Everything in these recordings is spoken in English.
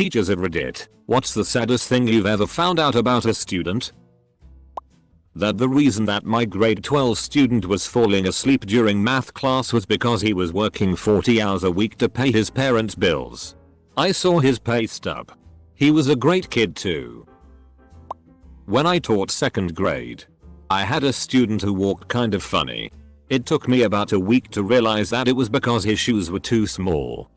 Teachers at Reddit, what's the saddest thing you've ever found out about a student? That the reason that my grade 12 student was falling asleep during math class was because he was working 40 hours a week to pay his parents' bills. I saw his pay stub. He was a great kid too. When I taught 2nd grade, I had a student who walked kind of funny. It took me about a week to realize that it was because his shoes were too small.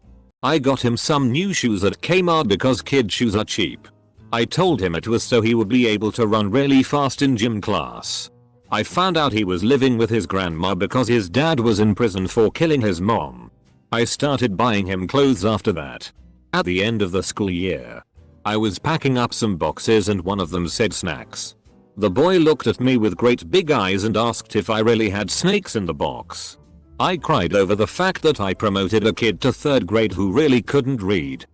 I got him some new shoes at Kmart because kid shoes are cheap. I told him it was so he would be able to run really fast in gym class. I found out he was living with his grandma because his dad was in prison for killing his mom. I started buying him clothes after that. At the end of the school year, I was packing up some boxes and one of them said snacks. The boy looked at me with great big eyes and asked if I really had snakes in the box. I cried over the fact that I promoted a kid to 3rd grade who really couldn't read.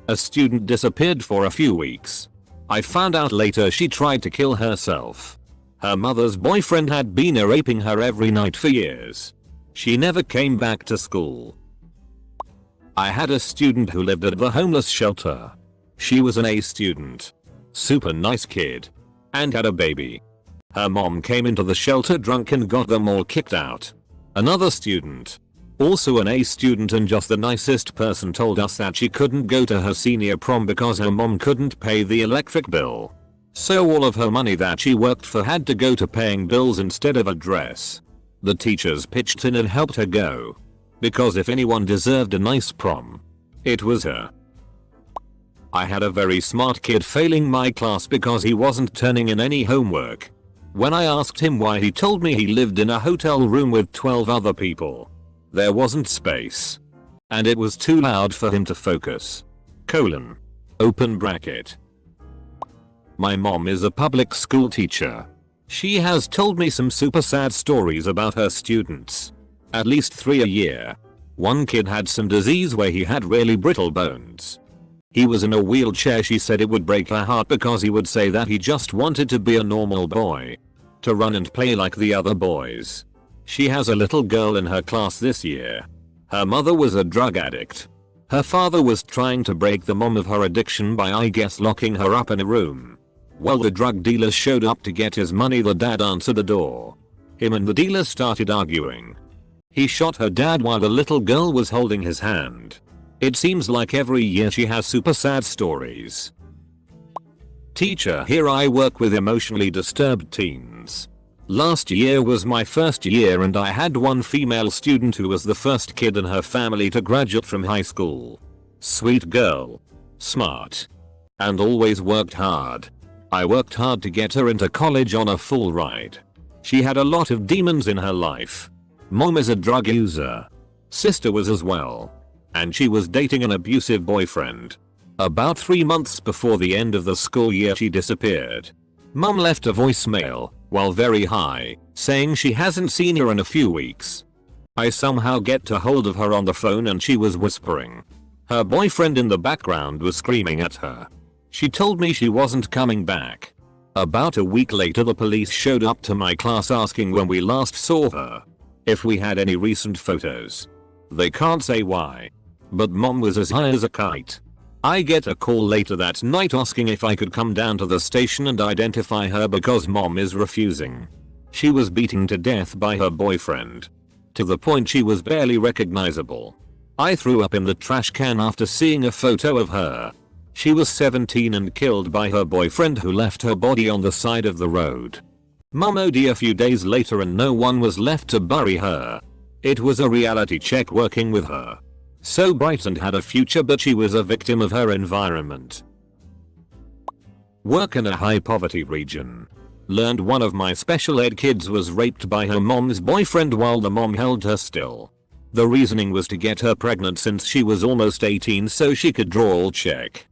A student disappeared for a few weeks. I found out later she tried to kill herself. Her mother's boyfriend had been raping her every night for years. She never came back to school. I had a student who lived at the homeless shelter. She was an A student. Super nice kid. And had a baby. Her mom came into the shelter drunk and got them all kicked out. Another student, also an A student and just the nicest person, told us that she couldn't go to her senior prom because her mom couldn't pay the electric bill. So all of her money that she worked for had to go to paying bills instead of a dress. The teachers pitched in and helped her go. Because if anyone deserved a nice prom, it was her. I had a very smart kid failing my class because he wasn't turning in any homework. When I asked him why, he told me he lived in a hotel room with 12 other people. There wasn't space. And it was too loud for him to focus. Open bracket. My mom is a public school teacher. She has told me some super sad stories about her students. At least 3 a year. One kid had some disease where he had really brittle bones. He was in a wheelchair. She said it would break her heart because he would say that he just wanted to be a normal boy. To run and play like the other boys. She has a little girl in her class this year. Her mother was a drug addict. Her father was trying to break the mom of her addiction by, I guess, locking her up in a room. While the drug dealer showed up to get his money, the dad answered the door. Him and the dealer started arguing. He shot her dad while the little girl was holding his hand. It seems like every year she has super sad stories. Teacher here. I work with emotionally disturbed teens. Last year was my first year and I had one female student who was the first kid in her family to graduate from high school. Sweet girl. Smart. And always worked hard. I worked hard to get her into college on a full ride. She had a lot of demons in her life. Mom is a drug user. Sister was as well. And she was dating an abusive boyfriend. About 3 months before the end of the school year she disappeared. Mom left a voicemail, while very high, saying she hasn't seen her in a few weeks. I somehow get a hold of her on the phone and she was whispering. Her boyfriend in the background was screaming at her. She told me she wasn't coming back. About a week later the police showed up to my class asking when we last saw her. If we had any recent photos. They can't say why. But mom was as high as a kite. I get a call later that night asking if I could come down to the station and identify her because mom is refusing. She was beaten to death by her boyfriend. To the point she was barely recognizable. I threw up in the trash can after seeing a photo of her. She was 17 and killed by her boyfriend who left her body on the side of the road. Mom OD'd a few days later and no one was left to bury her. It was a reality check working with her. So bright and had a future, but she was a victim of her environment. Work in a high poverty region. Learned one of my special ed kids was raped by her mom's boyfriend while the mom held her still. The reasoning was to get her pregnant since she was almost 18 so she could draw check.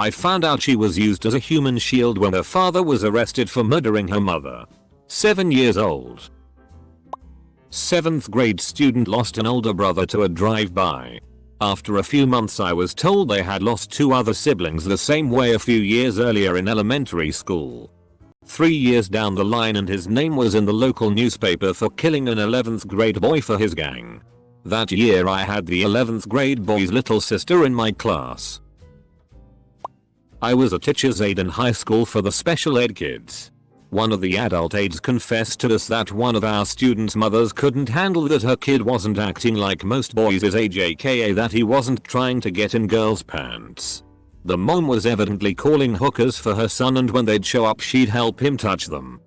I found out she was used as a human shield when her father was arrested for murdering her mother. 7 years old. 7th grade student lost an older brother to a drive-by. After a few months I was told they had lost 2 other siblings the same way a few years earlier in elementary school. 3 years down the line and his name was in the local newspaper for killing an 11th grade boy for his gang. That year I had the 11th grade boy's little sister in my class. I was a teacher's aide in high school for the special ed kids. One of the adult aides confessed to us that one of our students' mothers couldn't handle that her kid wasn't acting like most boys his age, aka that he wasn't trying to get in girls' pants. The mom was evidently calling hookers for her son, and when they'd show up she'd help him touch them.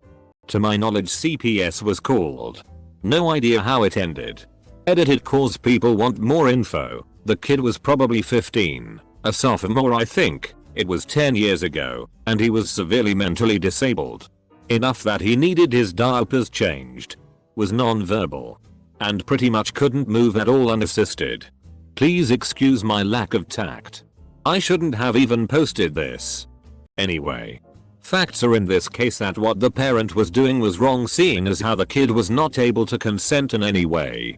To my knowledge CPS was called. No idea how it ended. Edited cause people want more info. The kid was probably 15, a sophomore I think. It was 10 years ago, and he was severely mentally disabled. Enough that he needed his diapers changed. Was non-verbal. And pretty much couldn't move at all unassisted. Please excuse my lack of tact. I shouldn't have even posted this. Anyway. Facts are in this case that what the parent was doing was wrong, seeing as how the kid was not able to consent in any way.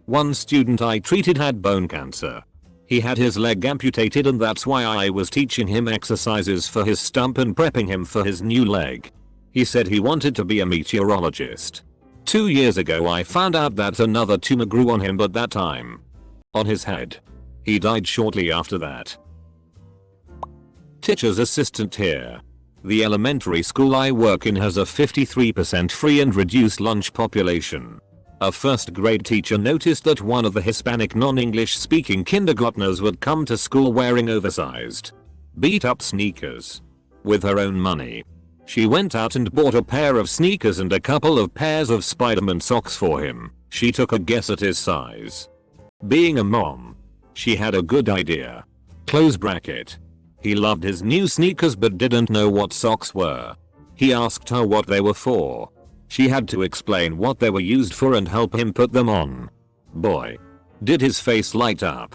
One student I treated had bone cancer. He had his leg amputated, and that's why I was teaching him exercises for his stump and prepping him for his new leg. He said he wanted to be a meteorologist. 2 years ago I found out that another tumor grew on him, but that time on his head. He died shortly after that. Teacher's assistant here. The elementary school I work in has a 53% free and reduced lunch population. A first grade teacher noticed that one of the Hispanic non-English speaking kindergartners would come to school wearing oversized, beat up sneakers. With her own money, she went out and bought a pair of sneakers and a couple of pairs of Spider-Man socks for him. She took a guess at his size. Being a mom, she had a good idea. Close bracket. He loved his new sneakers but didn't know what socks were. He asked her what they were for. She had to explain what they were used for and help him put them on. Boy, did his face light up.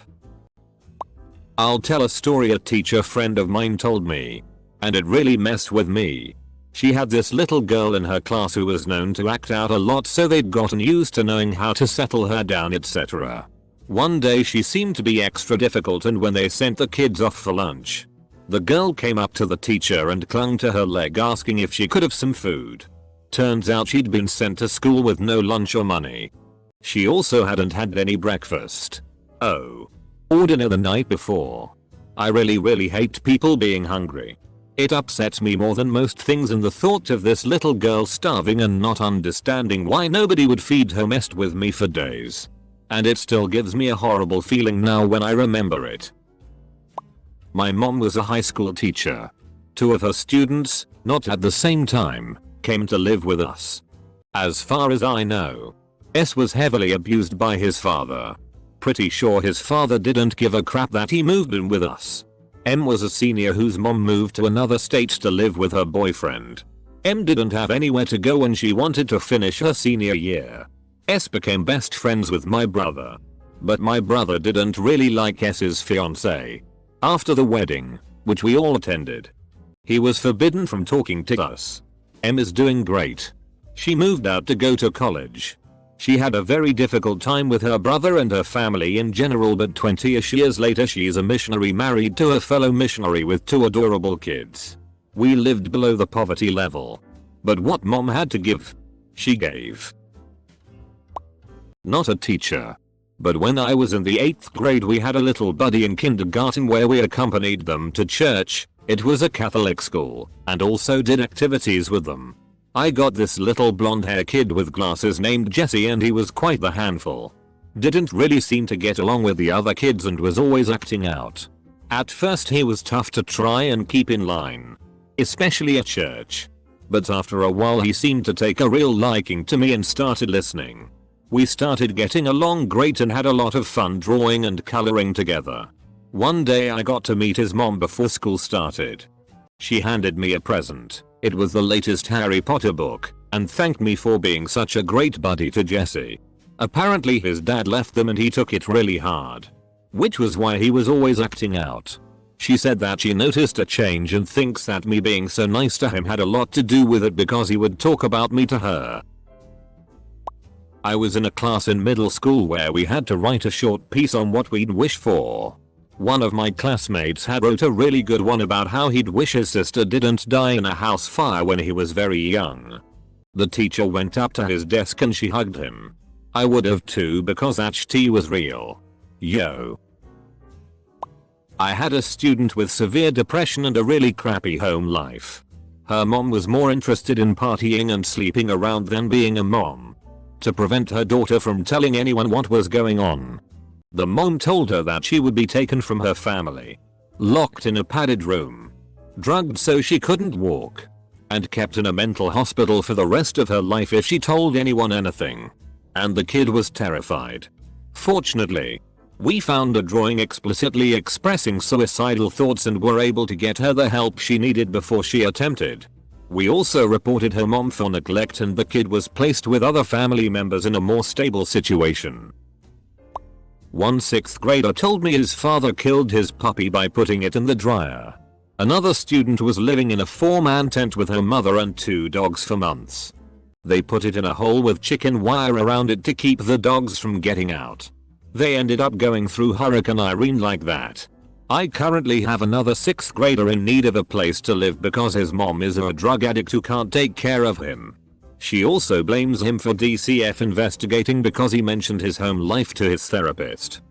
I'll tell a story a teacher friend of mine told me. And it really messed with me. She had this little girl in her class who was known to act out a lot, so they'd gotten used to knowing how to settle her down, etc. One day she seemed to be extra difficult, and when they sent the kids off for lunch, the girl came up to the teacher and clung to her leg asking if she could have some food. Turns out she'd been sent to school with no lunch or money. She also hadn't had any breakfast. Oh. Or dinner the night before. I really hate people being hungry. It upsets me more than most things, and the thought of this little girl starving and not understanding why nobody would feed her messed with me for days. And it still gives me a horrible feeling now when I remember it. My mom was a high school teacher. 2 of her students, not at the same time, came to live with us. As far as I know, S was heavily abused by his father. Pretty sure his father didn't give a crap that he moved in with us. M was a senior whose mom moved to another state to live with her boyfriend. M didn't have anywhere to go and she wanted to finish her senior year. S became best friends with my brother. But my brother didn't really like S's fiancée. After the wedding, which we all attended, he was forbidden from talking to us. M is doing great. She moved out to go to college. She had a very difficult time with her brother and her family in general, but 20ish years later she's a missionary married to a fellow missionary with 2 adorable kids. We lived below the poverty level. But what mom had to give, she gave. Not a teacher. But when I was in the 8th grade we had a little buddy in kindergarten where we accompanied them to church. It was a Catholic school, and also did activities with them. I got this little blonde hair kid with glasses named Jesse, and he was quite the handful. Didn't really seem to get along with the other kids and was always acting out. At first he was tough to try and keep in line, especially at church. But after a while he seemed to take a real liking to me and started listening. We started getting along great and had a lot of fun drawing and coloring together. One day I got to meet his mom before school started. She handed me a present. It was the latest Harry Potter book, and thanked me for being such a great buddy to Jesse. Apparently his dad left them and he took it really hard, which was why he was always acting out. She said that she noticed a change and thinks that me being so nice to him had a lot to do with it because he would talk about me to her. I was in a class in middle school where we had to write a short piece on what we'd wish for. One of my classmates had wrote a really good one about how he'd wish his sister didn't die in a house fire when he was very young. The teacher went up to his desk and she hugged him. I would have too because HT was real. Yo. I had a student with severe depression and a really crappy home life. Her mom was more interested in partying and sleeping around than being a mom. To prevent her daughter from telling anyone what was going on, the mom told her that she would be taken from her family, locked in a padded room, drugged so she couldn't walk, and kept in a mental hospital for the rest of her life if she told anyone anything. And the kid was terrified. Fortunately, we found a drawing explicitly expressing suicidal thoughts and were able to get her the help she needed before she attempted. We also reported her mom for neglect and the kid was placed with other family members in a more stable situation. One 6th grader told me his father killed his puppy by putting it in the dryer. Another student was living in a 4-man tent with her mother and 2 dogs for months. They put it in a hole with chicken wire around it to keep the dogs from getting out. They ended up going through Hurricane Irene like that. I currently have another 6th grader in need of a place to live because his mom is a drug addict who can't take care of him. She also blames him for DCF investigating because he mentioned his home life to his therapist.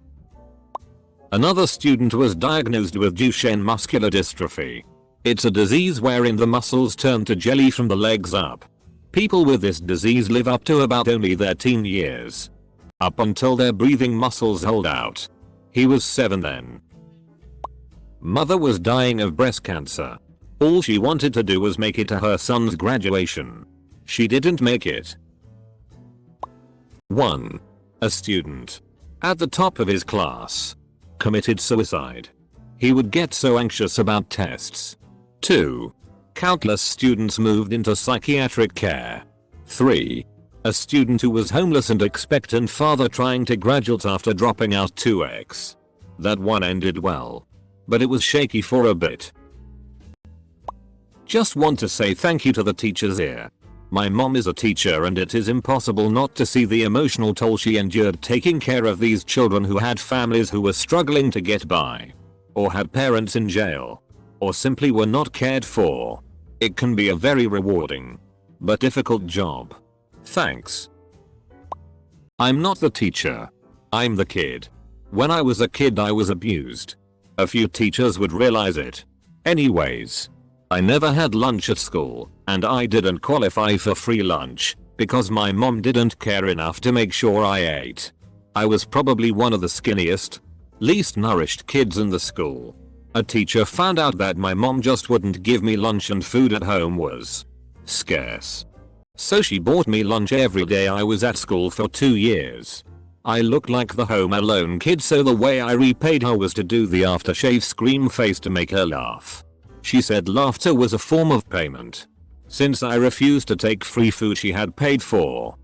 Another student was diagnosed with Duchenne muscular dystrophy. It's a disease wherein the muscles turn to jelly from the legs up. People with this disease live up to about only their teen years. Up until their breathing muscles hold out. He was 7 then. Mother was dying of breast cancer. All she wanted to do was make it to her son's graduation. She didn't make it. 1. A student at the top of his class committed suicide. He would get so anxious about tests. 2. Countless students moved into psychiatric care. 3. A student who was homeless and expectant father trying to graduate after dropping out 2x. That one ended well, but it was shaky for a bit. Just want to say thank you to the teachers here. My mom is a teacher and it is impossible not to see the emotional toll she endured taking care of these children who had families who were struggling to get by, or had parents in jail, or simply were not cared for. It can be a very rewarding, but difficult job. Thanks. I'm not the teacher. I'm the kid. When I was a kid I was abused. A few teachers would realize it. Anyways, I never had lunch at school, and I didn't qualify for free lunch, because my mom didn't care enough to make sure I ate. I was probably one of the skinniest, least nourished kids in the school. A teacher found out that my mom just wouldn't give me lunch and food at home was scarce. So she bought me lunch every day I was at school for 2 years. I looked like the Home Alone kid, so the way I repaid her was to do the aftershave scream face to make her laugh. She said laughter was a form of payment, since I refused to take free food she had paid for.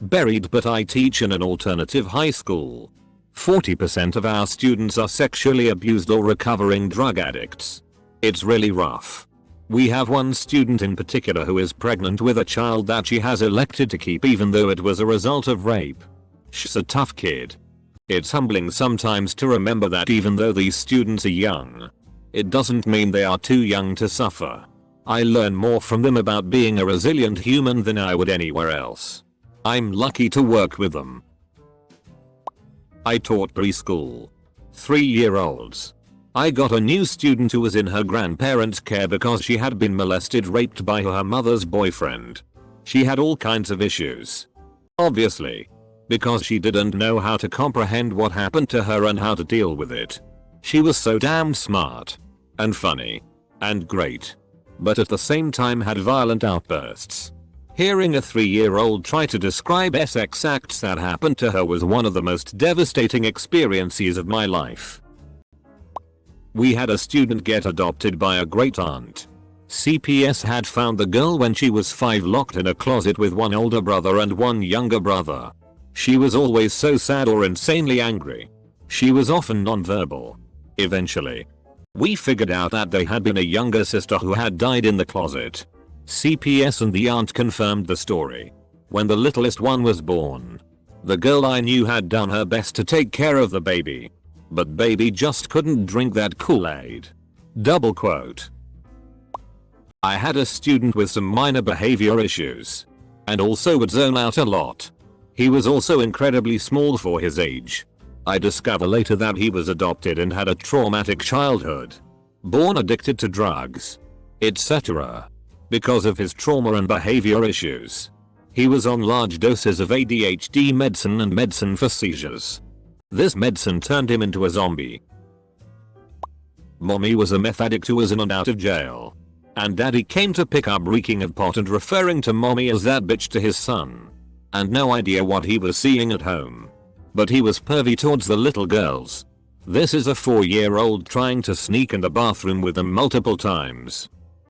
Buried, but I teach in an alternative high school. 40% of our students are sexually abused or recovering drug addicts. It's really rough. We have one student in particular who is pregnant with a child that she has elected to keep even though it was a result of rape. She's a tough kid. It's humbling sometimes to remember that even though these students are young, it doesn't mean they are too young to suffer. I learn more from them about being a resilient human than I would anywhere else. I'm lucky to work with them. I taught preschool. 3-year-olds. I got a new student who was in her grandparents' care because she had been molested, raped by her mother's boyfriend. She had all kinds of issues. Obviously, because she didn't know how to comprehend what happened to her and how to deal with it. She was so damn smart, and funny, and great, but at the same time had violent outbursts. Hearing a 3-year-old try to describe sex acts that happened to her was one of the most devastating experiences of my life. We had a student get adopted by a great aunt. CPS had found the girl when she was 5, locked in a closet with one older brother and one younger brother. She was always so sad or insanely angry. She was often nonverbal. Eventually, we figured out that there had been a younger sister who had died in the closet. CPS and the aunt confirmed the story. When the littlest one was born, the girl I knew had done her best to take care of the baby. But baby just couldn't drink that Kool-Aid. Double quote. I had a student with some minor behavior issues, and also would zone out a lot. He was also incredibly small for his age. I discover later that he was adopted and had a traumatic childhood. Born addicted to drugs, etc. Because of his trauma and behavior issues. He was on large doses of ADHD medicine and medicine for seizures. This medicine turned him into a zombie. Mommy was a meth addict who was in and out of jail. And daddy came to pick up reeking of pot and referring to mommy as that bitch to his son. And no idea what he was seeing at home. But he was pervy towards the little girls. This is a 4-year-old trying to sneak in the bathroom with them multiple times.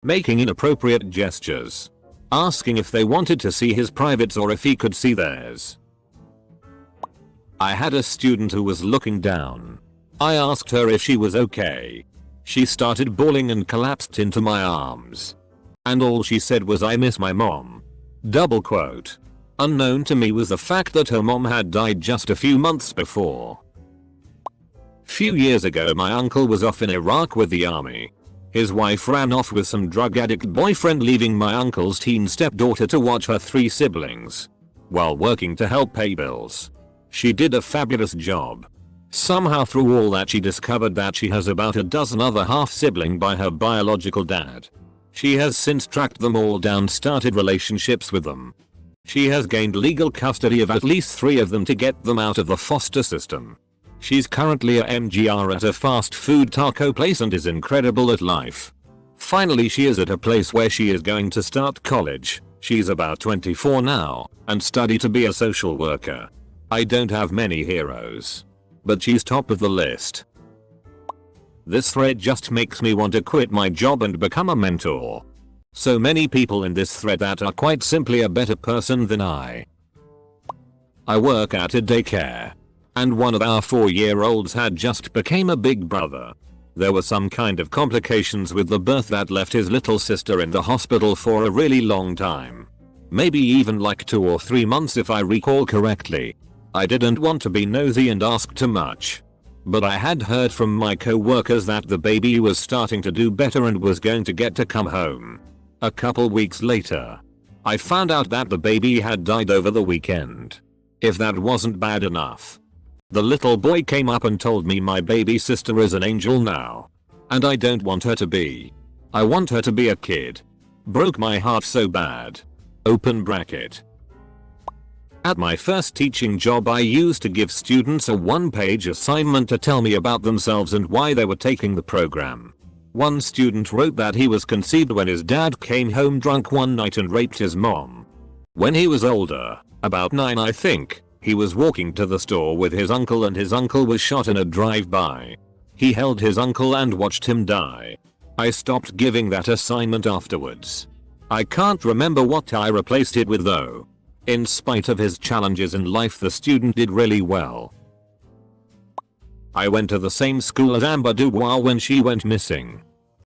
Making inappropriate gestures. Asking if they wanted to see his privates or if he could see theirs. I had a student who was looking down. I asked her if she was okay. She started bawling and collapsed into my arms. And all she said was, "I miss my mom." Double quote. Unknown to me was the fact that her mom had died just a few months before. Few years ago my uncle was off in Iraq with the army. His wife ran off with some drug addict boyfriend, leaving my uncle's teen stepdaughter to watch her 3 siblings. While working to help pay bills. She did a fabulous job. Somehow through all that she discovered that she has about a dozen other half-sibling by her biological dad. She has since tracked them all down, started relationships with them. She has gained legal custody of at least 3 of them to get them out of the foster system. She's currently a MGR at a fast food taco place and is incredible at life. Finally she is at a place where she is going to start college. She's about 24 now and study to be a social worker. I don't have many heroes. But she's top of the list. This thread just makes me want to quit my job and become a mentor. So many people in this thread that are quite simply a better person than I. I work at a daycare. And one of our 4-year-olds had just became a big brother. There were some kind of complications with the birth that left his little sister in the hospital for a really long time. Maybe even like 2 or 3 months if I recall correctly. I didn't want to be nosy and ask too much. But I had heard from my co-workers that the baby was starting to do better and was going to get to come home. A couple weeks later, I found out that the baby had died over the weekend. If that wasn't bad enough. The little boy came up and told me my baby sister is an angel now. And I don't want her to be. I want her to be a kid. Broke my heart so bad. Open bracket. At my first teaching job I used to give students a 1-page assignment to tell me about themselves and why they were taking the program. One student wrote that he was conceived when his dad came home drunk one night and raped his mom. When he was older, about 9 I think, he was walking to the store with his uncle and his uncle was shot in a drive-by. He held his uncle and watched him die. I stopped giving that assignment afterwards. I can't remember what I replaced it with though. In spite of his challenges in life the student did really well. I went to the same school as Amber Dubois when she went missing.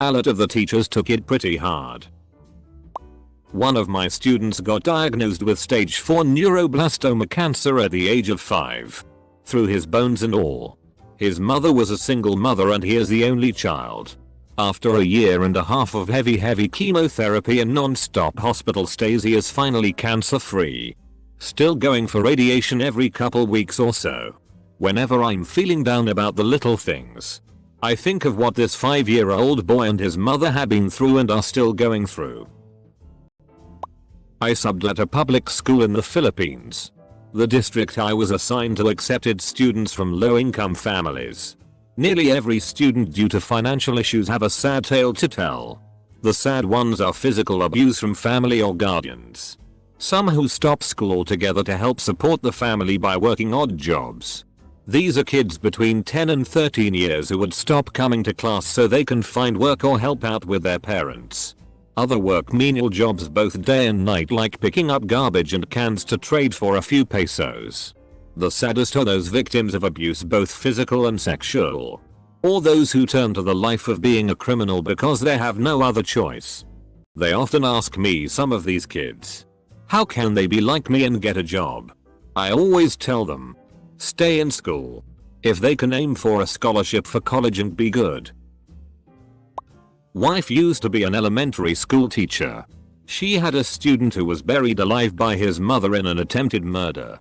A lot of the teachers took it pretty hard. One of my students got diagnosed with stage 4 neuroblastoma cancer at the age of 5. Through his bones and all. His mother was a single mother and he is the only child. After a year and a half of heavy chemotherapy and non-stop hospital stays he is finally cancer free. Still going for radiation every couple weeks or so. Whenever I'm feeling down about the little things, I think of what this 5-year-old boy and his mother have been through and are still going through. I subbed at a public school in the Philippines. The district I was assigned to accepted students from low-income families. Nearly every student due to financial issues have a sad tale to tell. The sad ones are physical abuse from family or guardians. Some who stop school altogether to help support the family by working odd jobs. These are kids between 10 and 13 years who would stop coming to class so they can find work or help out with their parents. Other work menial jobs both day and night like picking up garbage and cans to trade for a few pesos. The saddest are those victims of abuse, both physical and sexual. Or those who turn to the life of being a criminal because they have no other choice. They often ask me, some of these kids, how can they be like me and get a job? I always tell them, stay in school. If they can aim for a scholarship for college and be good. Wife used to be an elementary school teacher. She had a student who was buried alive by his mother in an attempted murder.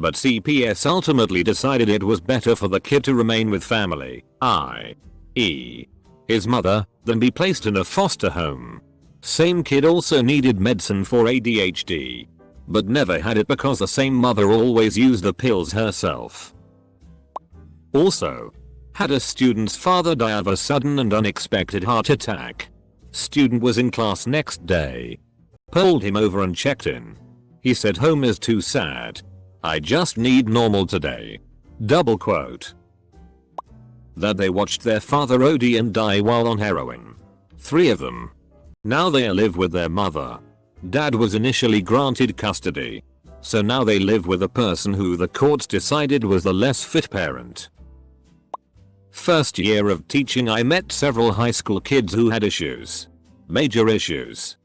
But CPS ultimately decided it was better for the kid to remain with family, i.e. his mother, than be placed in a foster home. Same kid also needed medicine for ADHD, but never had it because the same mother always used the pills herself. Also, had a student's father die of a sudden and unexpected heart attack. Student was in class next day. Pulled him over and checked in. He said home is too sad. I just need normal today. Double quote. That they watched their father OD and die while on heroin. 3 of them. Now they live with their mother. Dad was initially granted custody. So now they live with a person who the courts decided was the less fit parent. First year of teaching I met several high school kids who had issues. Major issues.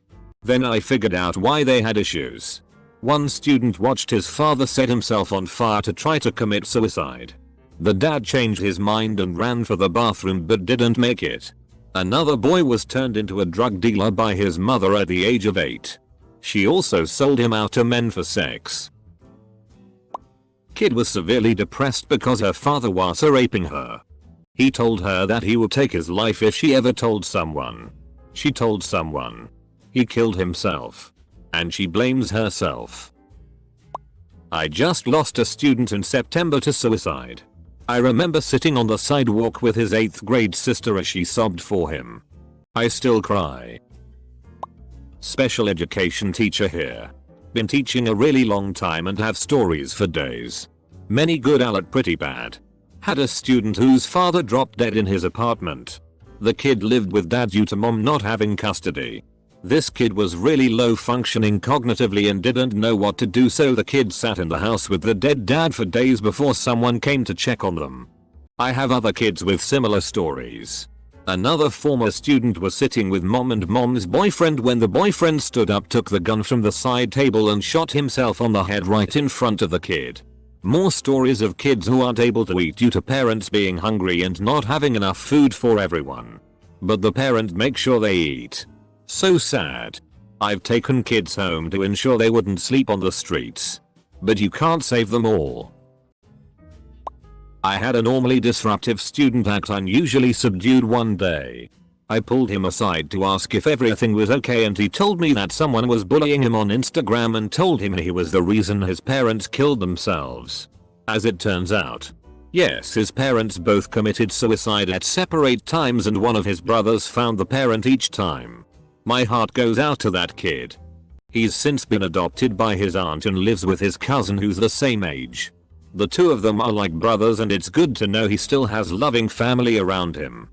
Then I figured out why they had issues. One student watched his father set himself on fire to try to commit suicide. The dad changed his mind and ran for the bathroom but didn't make it. Another boy was turned into a drug dealer by his mother at the age of 8. She also sold him out to men for sex. Kid was severely depressed because her father was raping her. He told her that he would take his life if she ever told someone. She told someone. He killed himself. And she blames herself. I just lost a student in September to suicide. I remember sitting on the sidewalk with his 8th grade sister as she sobbed for him. I still cry. Special education teacher here. Been teaching a really long time and have stories for days. Many good and pretty bad. Had a student whose father dropped dead in his apartment. The kid lived with dad due to mom not having custody. This kid was really low functioning cognitively and didn't know what to do, so the kid sat in the house with the dead dad for days before someone came to check on them. I have other kids with similar stories. Another former student was sitting with mom and mom's boyfriend when the boyfriend stood up, took the gun from the side table and shot himself on the head right in front of the kid. More stories of kids who aren't able to eat due to parents being hungry and not having enough food for everyone. But the parent makes sure they eat. So sad. I've taken kids home to ensure they wouldn't sleep on the streets. But you can't save them all. I had a normally disruptive student act unusually subdued one day. I pulled him aside to ask if everything was okay and he told me that someone was bullying him on Instagram and told him he was the reason his parents killed themselves. As it turns out, yes, his parents both committed suicide at separate times and one of his brothers found the parent each time. My heart goes out to that kid. He's since been adopted by his aunt and lives with his cousin who's the same age. The 2 of them are like brothers and it's good to know he still has loving family around him.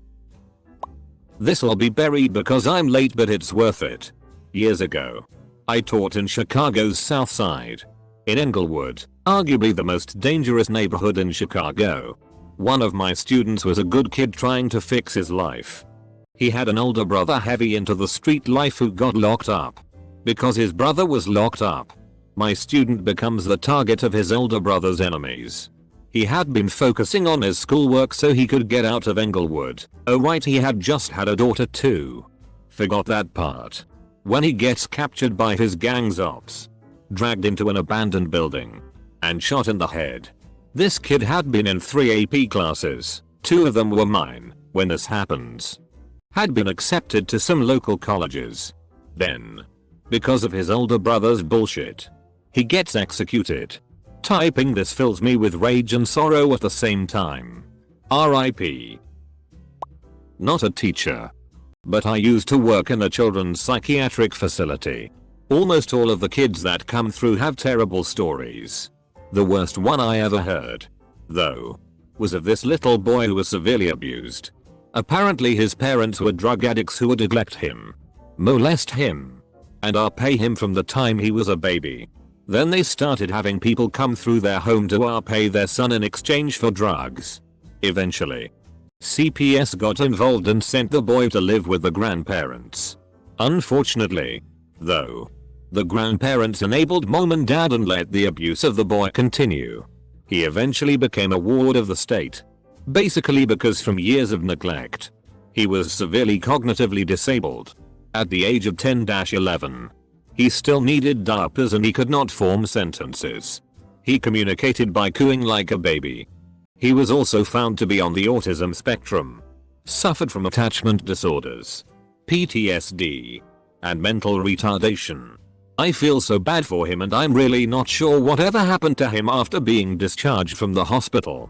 This'll be buried because I'm late, but it's worth it. Years ago, I taught in Chicago's South Side. In Englewood, arguably the most dangerous neighborhood in Chicago. One of my students was a good kid trying to fix his life. He had an older brother heavy into the street life who got locked up. Because his brother was locked up, my student becomes the target of his older brother's enemies. He had been focusing on his schoolwork so he could get out of Englewood. Oh right, he had just had a daughter too. Forgot that part. When he gets captured by his gang's ops, dragged into an abandoned building, and shot in the head. This kid had been in 3 AP classes, 2 of them were mine, when this happens. Had been accepted to some local colleges. Then, because of his older brother's bullshit, he gets executed. Typing this fills me with rage and sorrow at the same time. RIP. Not a teacher. But I used to work in a children's psychiatric facility. Almost all of the kids that come through have terrible stories. The worst one I ever heard, though, was of this little boy who was severely abused. Apparently his parents were drug addicts who would neglect him, molest him, and pay him from the time he was a baby. Then they started having people come through their home to pay their son in exchange for drugs. Eventually, CPS got involved and sent the boy to live with the grandparents. Unfortunately, though, the grandparents enabled mom and dad and let the abuse of the boy continue. He eventually became a ward of the state. Basically because from years of neglect, he was severely cognitively disabled. At the age of 10-11, he still needed diapers and he could not form sentences. He communicated by cooing like a baby. He was also found to be on the autism spectrum. Suffered from attachment disorders, PTSD, and mental retardation. I feel so bad for him, and I'm really not sure whatever happened to him after being discharged from the hospital.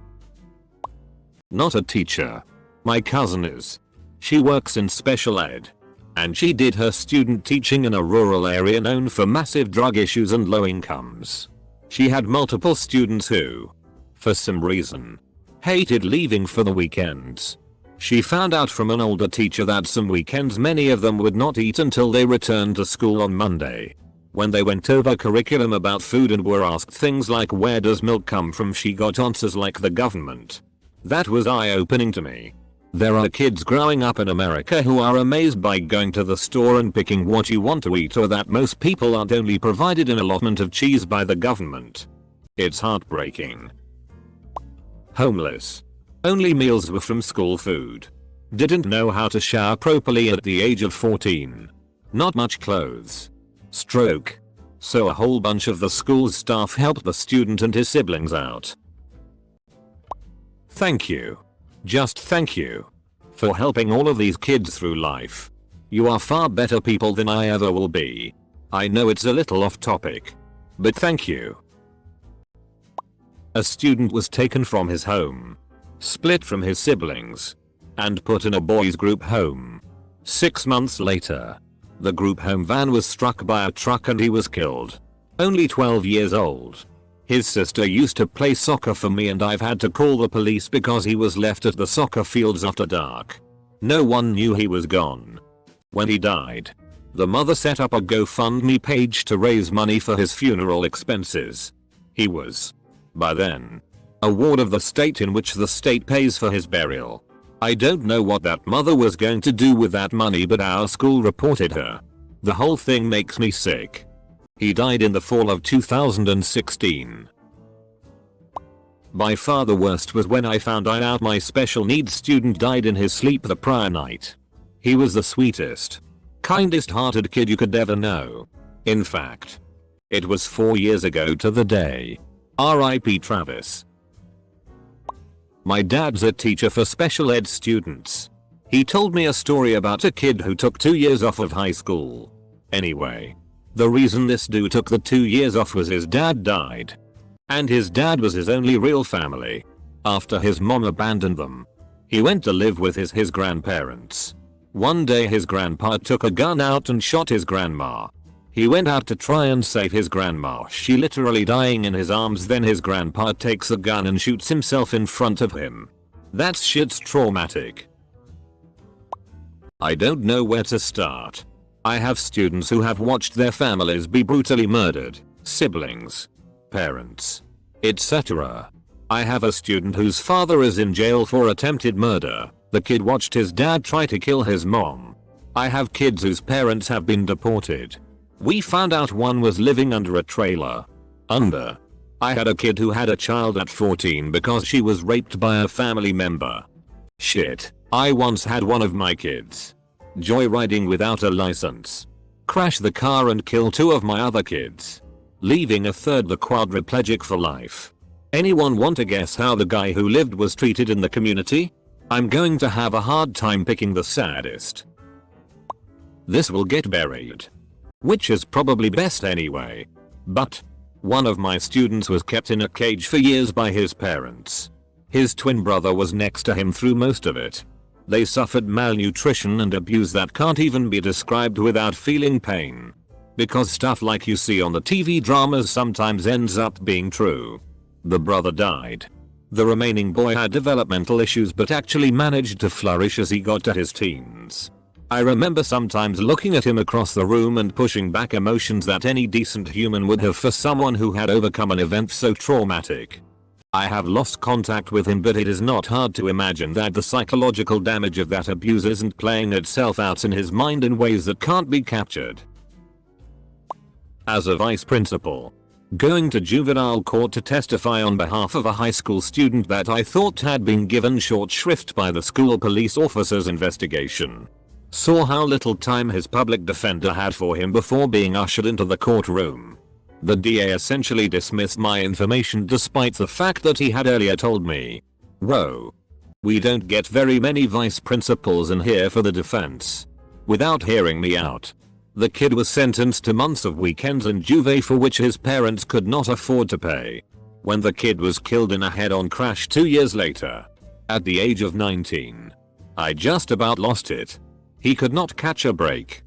Not a teacher. My cousin is. She works in special ed. And she did her student teaching in a rural area known for massive drug issues and low incomes. She had multiple students who, for some reason, hated leaving for the weekends. She found out from an older teacher that some weekends many of them would not eat until they returned to school on Monday. When they went over curriculum about food and were asked things like where does milk come from, she got answers like the government. That was eye-opening to me. There are kids growing up in America who are amazed by going to the store and picking what you want to eat, or that most people aren't only provided an allotment of cheese by the government. It's heartbreaking. Homeless. Only meals were from school food. Didn't know how to shower properly at the age of 14. Not much clothes. Stroke. So a whole bunch of the school's staff helped the student and his siblings out. Thank you. Just thank you. For helping all of these kids through life. You are far better people than I ever will be. I know it's a little off topic. But thank you. A student was taken from his home, split from his siblings, and put in a boys' group home. 6 months later, the group home van was struck by a truck and he was killed. Only 12 years old. His sister used to play soccer for me, and I've had to call the police because he was left at the soccer fields after dark. No one knew he was gone. When he died, the mother set up a GoFundMe page to raise money for his funeral expenses. He was, by then, a ward of the state, in which the state pays for his burial. I don't know what that mother was going to do with that money, but our school reported her. The whole thing makes me sick. He died in the fall of 2016. By far the worst was when I found out my special needs student died in his sleep the prior night. He was the sweetest, kindest hearted kid you could ever know. In fact, it was 4 years ago to the day. R.I.P. Travis. My dad's a teacher for special ed students. He told me a story about a kid who took 2 years off of high school. Anyway, the reason this dude took the 2 years off was his dad died. And his dad was his only real family. After his mom abandoned them, he went to live with his grandparents. One day his grandpa took a gun out and shot his grandma. He went out to try and save his grandma, she literally dying in his arms. Then his grandpa takes a gun and shoots himself in front of him. That shit's traumatic. I don't know where to start. I have students who have watched their families be brutally murdered, siblings, parents, etc. I have a student whose father is in jail for attempted murder. The kid watched his dad try to kill his mom. I have kids whose parents have been deported. We found out one was living under a trailer. I had a kid who had a child at 14 because she was raped by a family member. Shit, I once had one of my kids joyriding without a license, crash the car and kill 2 of my other kids, leaving a third the quadriplegic for life. Anyone want to guess how the guy who lived was treated in the community? I'm going to have a hard time picking the saddest. This will get buried, which is probably best anyway. But one of my students was kept in a cage for years by his parents. His twin brother was next to him through most of it. They suffered malnutrition and abuse that can't even be described without feeling pain. Because stuff like you see on the TV dramas sometimes ends up being true. The brother died. The remaining boy had developmental issues but actually managed to flourish as he got to his teens. I remember sometimes looking at him across the room and pushing back emotions that any decent human would have for someone who had overcome an event so traumatic. I have lost contact with him, but it is not hard to imagine that the psychological damage of that abuse isn't playing itself out in his mind in ways that can't be captured. As a vice principal, going to juvenile court to testify on behalf of a high school student that I thought had been given short shrift by the school police officer's investigation. Saw how little time his public defender had for him before being ushered into the courtroom. The DA essentially dismissed my information despite the fact that he had earlier told me. Whoa. We don't get very many vice principals in here for the defense. Without hearing me out. The kid was sentenced to months of weekends in Juve for which his parents could not afford to pay. When the kid was killed in a head-on crash 2 years later. At the age of 19. I just about lost it. He could not catch a break.